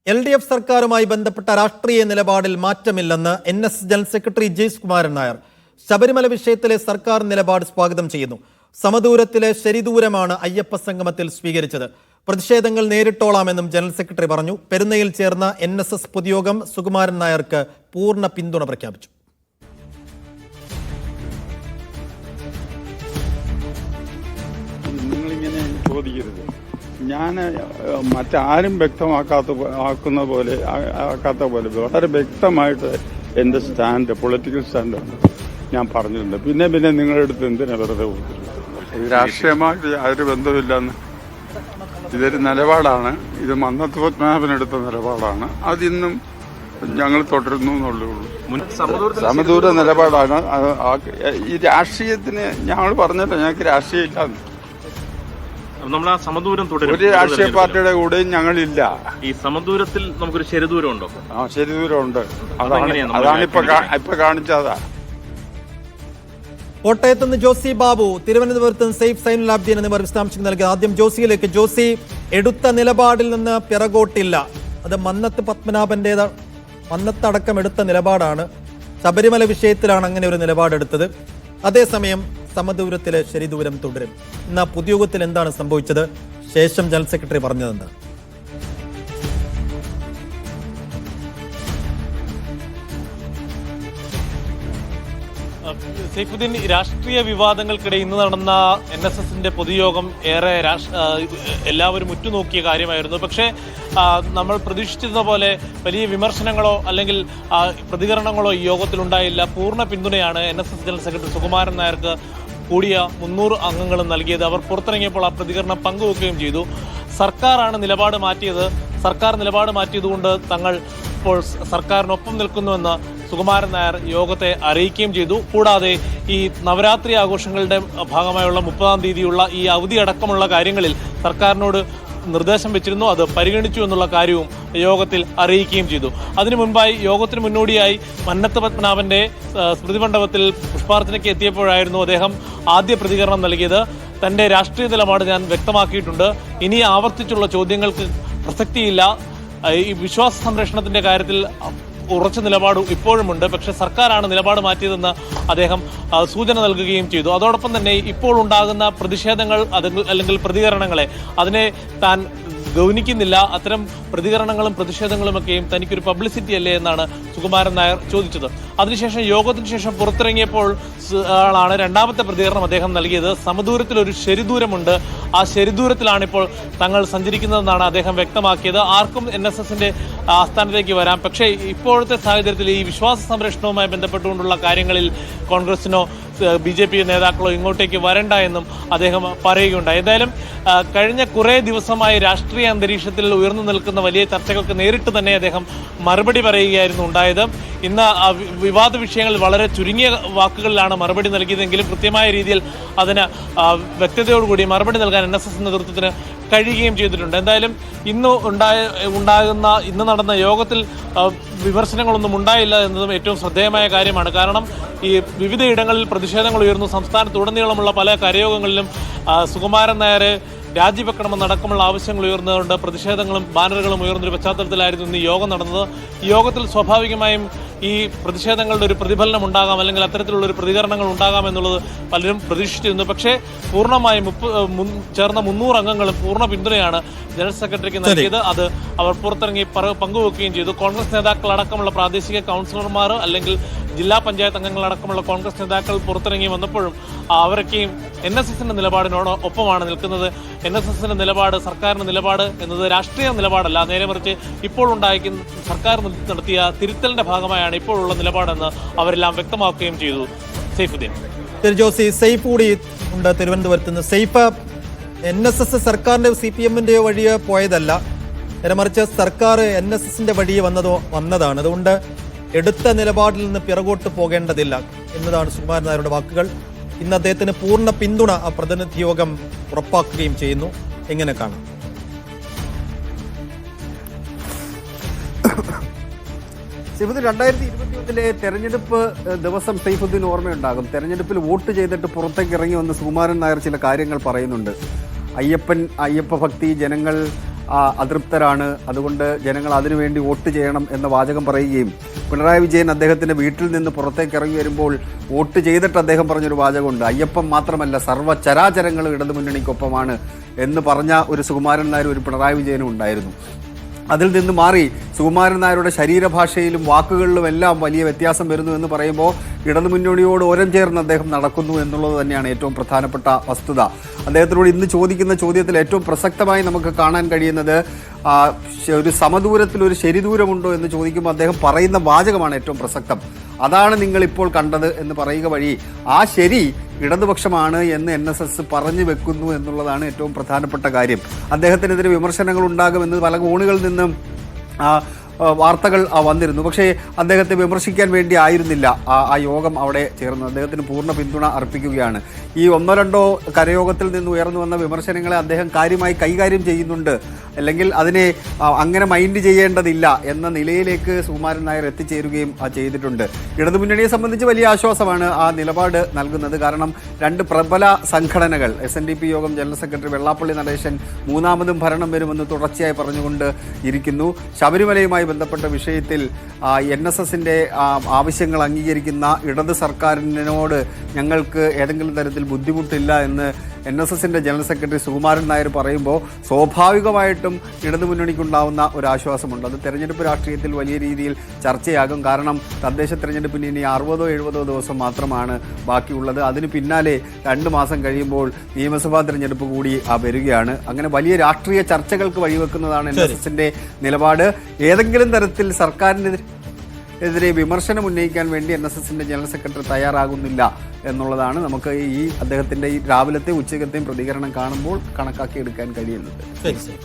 LDF സർക്കാരുമായി ബന്ധപ്പെട്ട രാഷ്ട്രീയ നിലപാടിൽ മാറ്റമില്ലെന്ന് NS ജനറൽ സെക്രട്ടറി ജെയ്സ് കുമാരൻ നായർ. ശബരിമല വിഷയത്തിലെ സർക്കാർ നിലപാട് സ്വാഗതം ചെയ്യുന്നു. സമദൂരത്തിലെ ശരിദൂരമാണ് അയ്യപ്പ സംഗമത്തിൽ സ്വീകരിച്ചത്. പ്രതിഷേധങ്ങൾ നേരിട്ടോളാമെന്നും ജനറൽ സെക്രട്ടറി പറഞ്ഞു. പെരുന്നയിൽ ചേർന്ന NSS പൊതുയോഗം സുകുമാരൻ നായർക്ക് പൂർണ്ണ പിന്തുണ പ്രഖ്യാപിച്ചു. നിങ്ങളിങ്ങനെ ചോദിക്കരുത്. ഞാൻ മറ്റാരും ആക്കാത്ത പോലെ വളരെ വ്യക്തമായിട്ട് എൻ്റെ സ്റ്റാൻഡ്, പൊളിറ്റിക്കൽ സ്റ്റാൻഡാണ് ഞാൻ പറഞ്ഞിട്ടുണ്ട്. പിന്നെ നിങ്ങളുടെ അടുത്ത് എന്തിനാ വെറുതെ രാഷ്ട്രീയമായിട്ട് യാതൊരു ബന്ധമില്ലെന്ന്. ഇതൊരു നിലപാടാണ്. ഇത് മന്നത്ത് പത്മനാഭനെടുത്ത നിലപാടാണ്. അതിന്നും ഞങ്ങൾ തുടരുന്നു എന്നുള്ളൂ. സമദൂര നിലപാടാണ്. ഈ രാഷ്ട്രീയത്തിന് ഞങ്ങൾ പറഞ്ഞല്ലോ, ഞങ്ങൾക്ക് രാഷ്ട്രീയം ഇല്ലാന്ന്. ഒരു രാഷ്ട്രീയ പാർട്ടിയുടെ കൂടെയും ഞങ്ങളില്ല. ഈ സമദൂരത്തിൽ നമുക്കൊരു ശരിദൂരം ഉണ്ടോ? ശരിദൂരമുണ്ട്. അതാണ് ഇപ്പൊ കാണിച്ചതാ. കോട്ടയത്ത് നിന്ന് ജോസി ബാബു, തിരുവനന്തപുരത്ത് നിന്ന് സെയ്ഫ് സൈനുൽ ആബ്ദീൻ എന്നിവർ വിശദാംശങ്ങൾ നൽകി. ആദ്യം ജോസിയിലേക്ക്. ജോസി, എടുത്ത നിലപാടിൽ നിന്ന് പിറകോട്ടില്ല. അത് മന്നത്തടക്കം എടുത്ത നിലപാടാണ്. ശബരിമല വിഷയത്തിലാണ് അങ്ങനെ ഒരു നിലപാടെടുത്തത്. അതേസമയം സമദൂരത്തിലെ ശരിദൂരം തുടരും. ഇന്ന് പൊതുയോഗത്തിൽ എന്താണ് സംഭവിച്ചത്? ശേഷം ജനറൽ സെക്രട്ടറി പറഞ്ഞതെന്താ? സൈഫുദ്ദീൻ, രാഷ്ട്രീയ വിവാദങ്ങൾക്കിടെ ഇന്ന് നടന്ന NSSന്റെ പൊതുയോഗം ഏറെ എല്ലാവരും ഉറ്റുനോക്കിയ കാര്യമായിരുന്നു. പക്ഷേ നമ്മൾ പ്രതീക്ഷിച്ചിരുന്ന പോലെ വലിയ വിമർശനങ്ങളോ അല്ലെങ്കിൽ പ്രതികരണങ്ങളോ ഈ യോഗത്തിലുണ്ടായില്ല. പൂർണ്ണ പിന്തുണയാണ് NSS ജനറൽ സെക്രട്ടറി സുകുമാരൻ നായർക്ക് കൂടിയ 300 അംഗങ്ങളും നൽകിയത്. അവർ പുറത്തിറങ്ങിയപ്പോൾ ആ പ്രതികരണം പങ്കുവെക്കുകയും ചെയ്തു. സർക്കാരാണ് നിലപാട് മാറ്റിയത്. സർക്കാർ നിലപാട് മാറ്റിയതുകൊണ്ട് തങ്ങൾ ഇപ്പോൾ സർക്കാരിനൊപ്പം നിൽക്കുന്നുവെന്ന് സുകുമാരൻ നായർ യോഗത്തെ അറിയിക്കുകയും ചെയ്തു. കൂടാതെ ഈ നവരാത്രി ആഘോഷങ്ങളുടെ ഭാഗമായുള്ള 30-ാം തീയതിയുള്ള ഈ അവധി അടക്കമുള്ള കാര്യങ്ങളിൽ സർക്കാരിനോട് നിർദ്ദേശം വെച്ചിരുന്നു. അത് പരിഗണിച്ചു എന്നുള്ള കാര്യവും യോഗത്തിൽ അറിയിക്കുകയും ചെയ്തു. അതിനു മുൻപായി, യോഗത്തിന് മുന്നോടിയായി മന്നത്ത് പത്മനാഭന്റെ സ്മൃതി മണ്ഡപത്തിൽ പുഷ്പാർച്ചനയ്ക്ക് എത്തിയപ്പോഴായിരുന്നു അദ്ദേഹം ആദ്യ പ്രതികരണം നൽകിയത്. തന്റെ രാഷ്ട്രീയ നിലപാട് ഞാൻ വ്യക്തമാക്കിയിട്ടുണ്ട്. ഇനി ആവർത്തിച്ചുള്ള ചോദ്യങ്ങൾക്ക് പ്രസക്തിയില്ല. ഈ വിശ്വാസ സംരക്ഷണത്തിന്റെ കാര്യത്തിൽ ഉറച്ച നിലപാട് ഇപ്പോഴുമുണ്ട്. പക്ഷേ സർക്കാരാണ് നിലപാട് മാറ്റിയതെന്ന് അദ്ദേഹം സൂചന നൽകുകയും ചെയ്തു. അതോടൊപ്പം തന്നെ ഇപ്പോൾ ഉണ്ടാകുന്ന പ്രതിഷേധങ്ങൾ അല്ലെങ്കിൽ പ്രതികരണങ്ങളെ അതിനെ താൻ ഗൗനിക്കുന്നില്ല. അത്തരം പ്രതികരണങ്ങളും പ്രതിഷേധങ്ങളുമൊക്കെയും തനിക്കൊരു പബ്ലിസിറ്റി അല്ലേ എന്നാണ് സുകുമാരൻ നായർ ചോദിച്ചത്. അതിനുശേഷം യോഗത്തിന് ശേഷം പുറത്തിറങ്ങിയപ്പോൾ ആണ് രണ്ടാമത്തെ പ്രതികരണം അദ്ദേഹം നൽകിയത്. സമദൂരത്തിൽ ഒരു ശരിദൂരമുണ്ട്. ആ ശരിദൂരത്തിലാണിപ്പോൾ തങ്ങൾ സഞ്ചരിക്കുന്നതെന്നാണ് അദ്ദേഹം വ്യക്തമാക്കിയത്. ആർക്കും NSSന്റെ ആസ്ഥാനത്തേക്ക് വരാം. പക്ഷേ ഇപ്പോഴത്തെ സാഹചര്യത്തിൽ ഈ വിശ്വാസ സംരക്ഷണവുമായി ബന്ധപ്പെട്ടുകൊണ്ടുള്ള കാര്യങ്ങളിൽ കോൺഗ്രസിനോ BJP നേതാക്കളോ ഇങ്ങോട്ടേക്ക് വരണ്ട എന്നും അദ്ദേഹം പറയുകയുണ്ടായി. എന്തായാലും കഴിഞ്ഞ കുറേ ദിവസമായി രാഷ്ട്രീയ അന്തരീക്ഷത്തിൽ ഉയർന്നു നിൽക്കുന്ന വലിയ ചർച്ചകൾക്ക് നേരിട്ട് തന്നെ അദ്ദേഹം മറുപടി പറയുകയായിരുന്നു ഉണ്ടായത്. ഇന്ന് വിവാദ വിഷയങ്ങളിൽ വളരെ ചുരുങ്ങിയ വാക്കുകളിലാണ് മറുപടി നൽകിയതെങ്കിലും കൃത്യമായ രീതിയിൽ അതിന് വ്യക്തതയോടുകൂടി മറുപടി നൽകാൻ NSS നേതൃത്വത്തിന് കഴിയുകയും ചെയ്തിട്ടുണ്ട്. എന്തായാലും ഇന്ന് നടന്ന യോഗത്തിൽ വിമർശനങ്ങളൊന്നും ഉണ്ടായില്ല എന്നതും ഏറ്റവും ശ്രദ്ധേയമായ കാര്യമാണ്. കാരണം ഈ വിവിധ ഇടങ്ങളിൽ പ്രതിഷേധങ്ങൾ ഉയർന്നു. സംസ്ഥാനത്തുടനീളമുള്ള പല കരയോഗങ്ങളിലും സുകുമാരൻ നായരെ രാജിവെക്കണമെന്നടക്കമുള്ള ആവശ്യങ്ങൾ ഉയർന്നതുകൊണ്ട് പ്രതിഷേധങ്ങളും ബാനറുകളും ഉയർന്നൊരു പശ്ചാത്തലത്തിലായിരുന്നു ഇന്ന് യോഗം നടന്നത്. ഈ യോഗത്തിൽ സ്വാഭാവികമായും ഈ പ്രതിഷേധങ്ങളുടെ ഒരു പ്രതിഫലനം ഉണ്ടാകാം, അല്ലെങ്കിൽ അത്തരത്തിലുള്ളൊരു പ്രതികരണങ്ങൾ ഉണ്ടാകാം എന്നുള്ളത് പലരും പ്രതീക്ഷിച്ചിരുന്നു. പക്ഷേ പൂർണ്ണമായും ചേർന്ന 300 അംഗങ്ങളും പൂർണ്ണ പിന്തുണയാണ് ജനറൽ സെക്രട്ടറിക്ക് നൽകിയത്. അത് അവർ പുറത്തിറങ്ങി പങ്കുവെക്കുകയും ചെയ്തു. കോൺഗ്രസ് നേതാക്കളടക്കമുള്ള പ്രാദേശിക കൗൺസിലർമാർ അല്ലെങ്കിൽ ജില്ലാ പഞ്ചായത്ത് അംഗങ്ങളടക്കമുള്ള കോൺഗ്രസ് നേതാക്കൾ പുറത്തിറങ്ങി വന്നപ്പോഴും അവരൊക്കെയും NSSന്റെ നിലപാടിനോട് ഒപ്പമാണ് നിൽക്കുന്നത്. NSSന്റെ നിലപാട്, സർക്കാരിന്റെ നിലപാട് എന്നത് രാഷ്ട്രീയ നിലപാടല്ല, നേരെ മറിച്ച് ഇപ്പോൾ ഉണ്ടായിരിക്കുന്ന സർക്കാർ നടത്തിയ തിരുത്തലിന്റെ ഭാഗമായാണ് ഇപ്പോഴുള്ള നിലപാടെന്ന് അവരെല്ലാം വ്യക്തമാക്കുകയും ചെയ്തു. സൈഫുദ്ദീൻ. ജോസി, സെയ്ഫ് കൂടി ഉണ്ട് തിരുവനന്തപുരത്ത് നിന്ന്. സെയ്ഫ്, NSS സർക്കാരിന്റെ CPMന്റെ വഴിയെ പോയതല്ല, നേരെ മറിച്ച് സർക്കാർ NSSന്റെ വഴിയെ വന്നതാണ്. അതുകൊണ്ട് എടുത്ത നിലപാടിൽ നിന്ന് പിറകോട്ട് പോകേണ്ടതില്ല എന്നതാണ് സുകുമാരൻ നായരുടെ വാക്കുകൾ. ഇന്ന് അദ്ദേഹത്തിന് പൂർണ്ണ പിന്തുണ ആ പ്രതിനിധി യോഗം ഉറപ്പാക്കുകയും ചെയ്യുന്നു. എങ്ങനെ കാണാം? സൈഫുദ്ദീൻ, 2021 തെരഞ്ഞെടുപ്പ് ദിവസം സൈഫുദ്ദീൻ ഓർമ്മയുണ്ടാകും. തെരഞ്ഞെടുപ്പിൽ വോട്ട് ചെയ്തിട്ട് പുറത്തേക്ക് ഇറങ്ങി വന്ന് സുകുമാരൻ നായർ ചില കാര്യങ്ങൾ പറയുന്നുണ്ട്. അയ്യപ്പ ഭക്തി ജനങ്ങൾ അതൃപ്തരാണ്, അതുകൊണ്ട് ജനങ്ങൾ അതിനുവേണ്ടി വോട്ട് ചെയ്യണം എന്ന വാചകം പറയുകയും പിണറായി വിജയൻ അദ്ദേഹത്തിൻ്റെ വീട്ടിൽ നിന്ന് പുറത്തേക്ക് ഇറങ്ങി വരുമ്പോൾ വോട്ട് ചെയ്തിട്ട് അദ്ദേഹം പറഞ്ഞൊരു വാചകമുണ്ട്, അയ്യപ്പൻ മാത്രമല്ല സർവ്വചരാചരങ്ങളും ഇടതുമുന്നണിക്കൊപ്പമാണ് എന്ന് പറഞ്ഞ ഒരു സുകുമാരൻ നായർ ഒരു പിണറായി വിജയനും ഉണ്ടായിരുന്നു. അതിൽ നിന്ന് മാറി സുകുമാരൻ നായരുടെ ശരീരഭാഷയിലും വാക്കുകളിലും എല്ലാം വലിയ വ്യത്യാസം വരുന്നു എന്ന് പറയുമ്പോൾ ഇടതുമുന്നണിയോട് ഓരം ചേർന്ന് അദ്ദേഹം നടക്കുന്നു എന്നുള്ളത് തന്നെയാണ് ഏറ്റവും പ്രധാനപ്പെട്ട വസ്തുത. അദ്ദേഹത്തിനോട് ഇന്ന് ചോദിക്കുന്ന ചോദ്യത്തിൽ ഏറ്റവും പ്രസക്തമായി നമുക്ക് കാണാൻ കഴിയുന്നത് ഒരു സമദൂരത്തിൽ ഒരു ശരിദൂരമുണ്ടോ എന്ന് ചോദിക്കുമ്പോൾ അദ്ദേഹം പറയുന്ന വാചകമാണ് ഏറ്റവും പ്രസക്തം. അതാണ് നിങ്ങളിപ്പോൾ കണ്ടത് എന്ന് പറയുക വഴി ആ ശരി ഇടതുപക്ഷമാണ് എന്ന് NSS പറഞ്ഞു വെക്കുന്നു എന്നുള്ളതാണ് ഏറ്റവും പ്രധാനപ്പെട്ട കാര്യം. അദ്ദേഹത്തിനെതിരെ വിമർശനങ്ങൾ ഉണ്ടാകുമെന്ന് പല കോണുകളിൽ നിന്നും വാർത്തകൾ വന്നിരുന്നു. പക്ഷേ അദ്ദേഹത്തെ വിമർശിക്കാൻ വേണ്ടി ആയിരുന്നില്ല ആ യോഗം അവിടെ ചേർന്നത്. അദ്ദേഹത്തിന് പൂർണ്ണ പിന്തുണ അർപ്പിക്കുകയാണ്. ഈ ഒന്നോ രണ്ടോ കരയോഗത്തിൽ നിന്ന് ഉയർന്നു വന്ന വിമർശനങ്ങളെ അദ്ദേഹം കാര്യമായി കൈകാര്യം ചെയ്യുന്നുണ്ട്, അല്ലെങ്കിൽ അതിനെ അങ്ങനെ മൈൻഡ് ചെയ്യേണ്ടതില്ല എന്ന നിലയിലേക്ക് സുകുമാരൻ നായർ എത്തിച്ചേരുകയും ചെയ്തിട്ടുണ്ട്. ഇടതുമുന്നണിയെ സംബന്ധിച്ച് വലിയ ആശ്വാസമാണ് ആ നിലപാട് നൽകുന്നത്. കാരണം രണ്ട് പ്രബല സംഘടനകൾ SNDP യോഗം ജനറൽ സെക്രട്ടറി വെള്ളാപ്പള്ളി നടേശൻ മൂന്നാമതും ഭരണം വരുമെന്ന് തുടർച്ചയായി പറഞ്ഞുകൊണ്ട് ഇരിക്കുന്നു. ശബരിമലയുമായി ബന്ധപ്പെട്ട വിഷയത്തിൽ NSSന്റെ ആവശ്യങ്ങൾ അംഗീകരിക്കുന്ന ഇടത് സർക്കാരിനോട് ഞങ്ങൾക്ക് ഏതെങ്കിലും തരത്തിൽ ബുദ്ധിമുട്ടില്ല എന്ന് NSSന്റെ ജനറൽ സെക്രട്ടറി സുകുമാരൻ നായർ പറയുമ്പോൾ സ്വാഭാവികമായിട്ടും ഇടതുമുന്നണിക്കുണ്ടാവുന്ന ഒരു ആശ്വാസമുണ്ട്. അത് തെരഞ്ഞെടുപ്പ് രാഷ്ട്രീയത്തിൽ വലിയ രീതിയിൽ ചർച്ചയാകും. കാരണം തദ്ദേശ തെരഞ്ഞെടുപ്പിന് ഇനി 60-70 ദിവസം മാത്രമാണ് ബാക്കിയുള്ളത്. അതിന് പിന്നാലെ 2 മാസം കഴിയുമ്പോൾ നിയമസഭാ തെരഞ്ഞെടുപ്പ് കൂടി വരികയാണ്. അങ്ങനെ വലിയ രാഷ്ട്രീയ ചർച്ചകൾക്ക് വഴിവെക്കുന്നതാണ് NSSന്റെ നിലപാട്. ഏതെങ്കിലും തരത്തിൽ സർക്കാരിനെതിരെ വിമർശനം ഉന്നയിക്കാൻ വേണ്ടി NSSന്റെ ജനറൽ സെക്രട്ടറി തയ്യാറാകുന്നില്ല എന്നുള്ളതാണ് നമുക്ക് ഈ അദ്ദേഹത്തിന്റെ ഈ രാവിലത്തെ ഉച്ചകത്തെയും പ്രതികരണം കാണുമ്പോൾ കണക്കാക്കി എടുക്കാൻ കഴിയുന്നത്. ശരി.